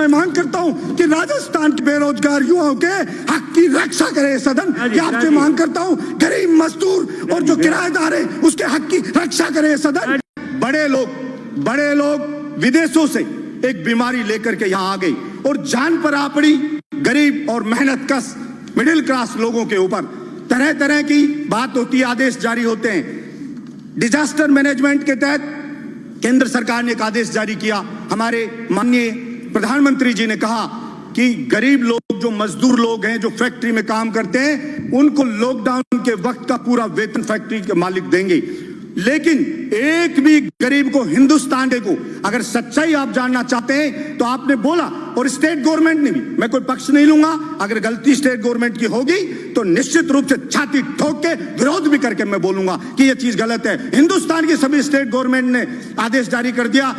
मैं मांग करता हूं कि राजस्थान के बेरोजगार युवाओं के हक की रक्षा करे सदन। ये आपसे मांग करता हूं, गरीब मजदूर और जो किराएदार है उसके हक की रक्षा करे सदन। बड़े लोग विदेशों से एक बीमारी लेकर के यहाँ आ गई और जान पर आ पड़ी गरीब और मेहनत कश मिडिल क्लास लोगों के ऊपर। तरह तरह की बात होती है, आदेश जारी होते हैं। डिजास्टर मैनेजमेंट के तहत केंद्र सरकार ने एक आदेश जारी किया। हमारे माननीय प्रधानमंत्री जी ने कहा कि गरीब लोग, जो मजदूर लोग हैं, जो फैक्ट्री में काम करते हैं, उनको लॉकडाउन के वक्त का पूरा वेतन फैक्ट्री के मालिक देंगे। लेकिन एक भी गरीब को, हिंदुस्तान को, अगर सच्चाई आप जानना चाहते हैं तो आपने बोला, और स्टेट गवर्नमेंट ने भी, मैं कोई पक्ष नहीं लूंगा, अगर गलती स्टेट गवर्नमेंट की होगी तो निश्चित रूप से छाती ठोक के विरोध भी करके मैं बोलूंगा कि यह चीज गलत है। हिंदुस्तान की सभी स्टेट गवर्नमेंट ने आदेश जारी कर दिया,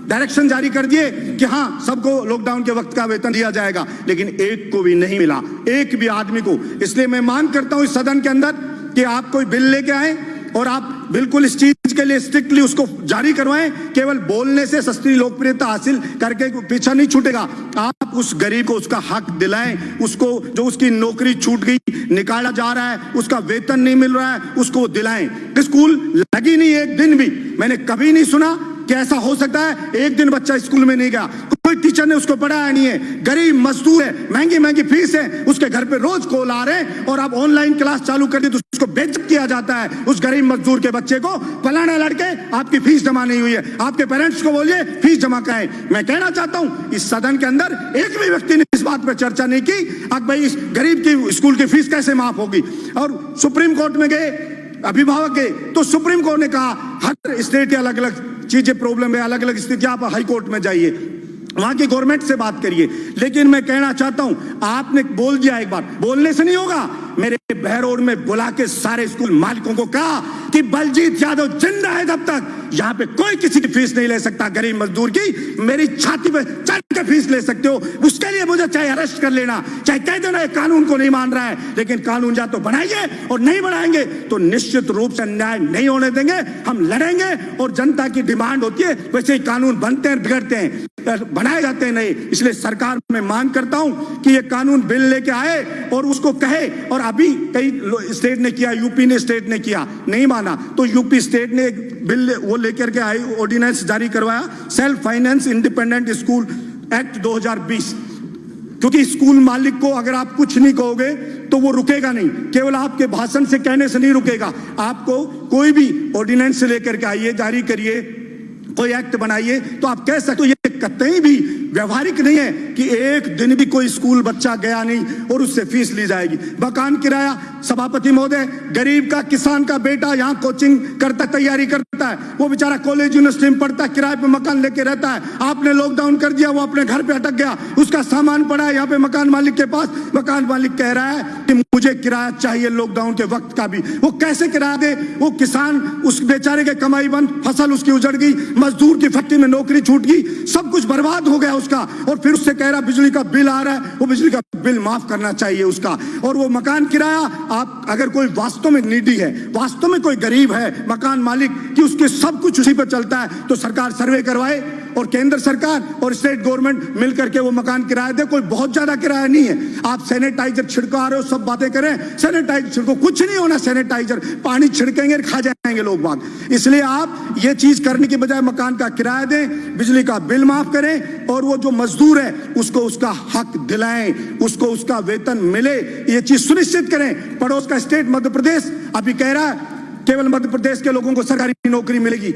डायरेक्शन जारी कर दिए कि हां सबको लॉकडाउन के वक्त का वेतन दिया जाएगा, लेकिन एक को भी नहीं मिला, एक भी आदमी को। इसलिए मैं मांग करता हूं इस सदन के अंदर कि आप कोई बिल लेके आए और आप बिल्कुल इस चीज के लिए स्ट्रिक्टली उसको जारी करवाएं। केवल बोलने से सस्ती लोकप्रियता हासिल करके पीछा नहीं छूटेगा। आप उस गरीब को उसका हक दिलाएं, उसको जो उसकी नौकरी छूट गई, निकाला जा रहा है, उसका वेतन नहीं मिल रहा है, उसको दिलाएं। स्कूल लगी नहीं एक दिन भी, मैंने कभी नहीं सुना कि ऐसा हो सकता है एक दिन बच्चा स्कूल में नहीं गया, कोई टीचर ने उसको पढ़ाया नहीं है। गरीब मजदूर है, महंगी महंगी फीस है, उसके घर पे रोज कॉल आ रहे हैं और आप ऑनलाइन क्लास चालू कर दी तो उसको बेइज्जत किया जाता है। उस गरीब मजदूर के बच्चे को, फलाना लड़के आपकी फीस जमा नहीं हुई है, आपके पेरेंट्स को बोलिए फीस जमा कराएं। मैं कहना चाहता हूं इस सदन के अंदर एक भी व्यक्ति ने इस बात पर चर्चा नहीं की अब भाई इस गरीब की स्कूल की फीस कैसे माफ होगी। और सुप्रीम कोर्ट में गए, अभिभावक गए, तो सुप्रीम कोर्ट ने कहा हर स्टेट की अलग अलग चीजें प्रॉब्लम है, अलग अलग स्थिति, आप हाई कोर्ट में जाइए, वहां की गवर्नमेंट से बात करिए। लेकिन मैं कहना चाहता हूं, आपने बोल दिया एक बार, बोलने से नहीं होगा। मेरे बहरोड में बुला के सारे स्कूल मालिकों को कहा कि बलजीत यादव जिंदा है तब तक यहां पे कोई किसी की फीस नहीं ले सकता। गरीब मजदूर की मेरी छाती पे चढ़ के फीस ले सकते हो, उसके लिए मुझे चाहे अरेस्ट कर लेना, चाहे कह देना कानून को नहीं मान रहा है, लेकिन कानून या तो बनाइए और नहीं बनाएंगे तो निश्चित रूप से अन्याय नहीं होने देंगे। हम लड़ेंगे और जनता की डिमांड होती है, वैसे ही कानून बनते हैं, बिगड़ते हैं, बनाए जाते हैं नहीं। इसलिए सरकार में मांग करता हूं कि ये कानून बिल लेके आए और उसको कहे। और अभी कई स्टेट ने किया, यूपी ने स्टेट ने किया, नहीं माना तो यूपी स्टेट ने एक बिल वो लेकर के आई, ऑर्डिनेंस जारी करवाया, self finance independent school act 2020। क्योंकि स्कूल मालिक को अगर आप कुछ नहीं कहोगे तो वो रुकेगा नहीं, केवल आपके भाषण से कहने से नहीं रुकेगा। आपको कोई भी ऑर्डिनेंस लेकर के आइए, जारी करिए, कोई एक्ट बनाइए तो आप कह सकते हो। ये कतई भी व्यवहारिक नहीं है कि एक दिन भी कोई स्कूल बच्चा गया नहीं और उससे फीस ली जाएगी। मकान किराया, सभापति महोदय, गरीब का, किसान का बेटा यहाँ कोचिंग करता, तैयारी करता है, वो बेचारा कॉलेज यूनिवर्सिटी में पढ़ता है, किराए पे मकान लेके रहता है। आपने लॉकडाउन कर दिया, वो अपने घर पे अटक गया, उसका सामान पड़ा है यहाँ पे मकान मालिक के पास। मकान मालिक कह रहा है कि मुझे किराया चाहिए लॉकडाउन के वक्त का भी, वो कैसे किराया दे? वो किसान, उस बेचारे के कमाई बंद, फसल उसकी उजड़ गई, मजदूर की फैक्ट्री में नौकरी छूट गई, सब कुछ बर्बाद हो गया उसका। और फिर उससे कह रहा बिजली का बिल आ रहा है, वो बिजली का बिल माफ करना चाहिए उसका। और वो मकान किराया, आप अगर कोई वास्तव में नीडी है, वास्तव में कोई गरीब है, मकान मालिक कि उसके सब कुछ उसी पर चलता है, तो सरकार सर्वे करवाए और केंद्र सरकार और स्टेट गवर्नमेंट मिलकर के वो मकान किराया दे। कोई बहुत ज्यादा किराया नहीं है। आप सैनिटाइजर छिड़का रहे हो, सब बातें करें, सैनिटाइजर छिड़को, कुछ नहीं होना। सैनिटाइजर पानी छिड़केंगे, खा जाएंगे लोग बाग। इसलिए आप ये चीज करने के बजाय मकान का किराया दें, बिजली का बिल माफ करें और वो जो मजदूर है उसको उसका हक दिलाएं, उसको उसका वेतन मिले, ये चीज सुनिश्चित करें। पड़ोस का स्टेट मध्य प्रदेश अभी कह रहा है केवल मध्य प्रदेश के लोगों को सरकारी नौकरी मिलेगी।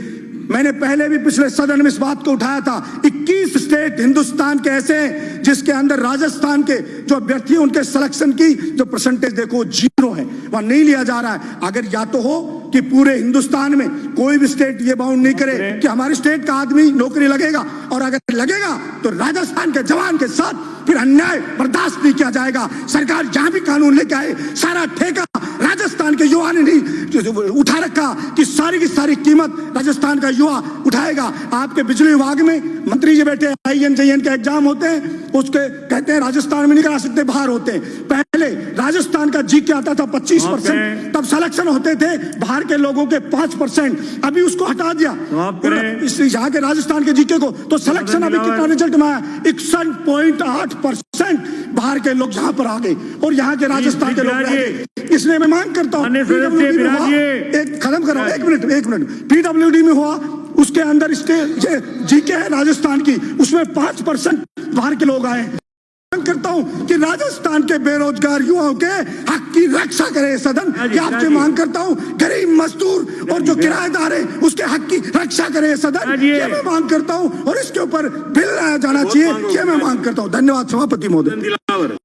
मैंने पहले भी पिछले सदन में इस बात को उठाया था। 21 स्टेट हिंदुस्तान के ऐसे हैं जिसके अंदर राजस्थान के जो अभ्यर्थी हैं उनके सिलेक्शन की जो परसेंटेज देखो 0 है, वहां नहीं लिया जा रहा है। अगर या तो हो कि पूरे हिंदुस्तान में कोई भी स्टेट ये बाउंड नहीं करे कि हमारे स्टेट का आदमी नौकरी लगेगा, और अगर लगेगा तो राजस्थान के जवान के साथ फिर अन्याय बर्दाश्त नहीं किया जाएगा। सरकार जहां भी कानून लेके आए, सारा ठेका राजस्थान के युवा ने नहीं उठा रखा कि सारी की सारी कीमत राजस्थान का युवा उठाएगा। आपके बिजली विभाग में मंत्री जी बैठे, IN JN के एग्जाम होते हैं, उसके कहते हैं राजस्थान में नहीं करा सकते, बाहर होते हैं। पहले राजस्थान का जीके आता था 25%, तब सिलेक्शन होते थे बाहर के लोगों के 5%, अभी उसको हटा दिया यहाँ के राजस्थान के जीके को, तो सिलेक्शन अभी कितना रिजल्ट में आया, 61.8% बाहर के लोग यहाँ पर आ गए और यहाँ के राजस्थान के लोग रह गए। इसलिए मैं मांग करता हूँ एक खत्म करो, एक मिनट पीडब्ल्यूडी में हुआ, उसके अंदर जीके है राजस्थान की, उसमें 5% बाहर के लोग आए। मांग करता हूं कि राजस्थान के बेरोजगार युवाओं के हक की रक्षा करे सदन, कि आपसे मांग करता हूं गरीब मजदूर और जो किराएदार है उसके हक की रक्षा करे सदन, ये मैं मांग करता हूं और इसके ऊपर बिल लाया जाना चाहिए, ये मैं मांग करता हूं। धन्यवाद सभापति महोदय।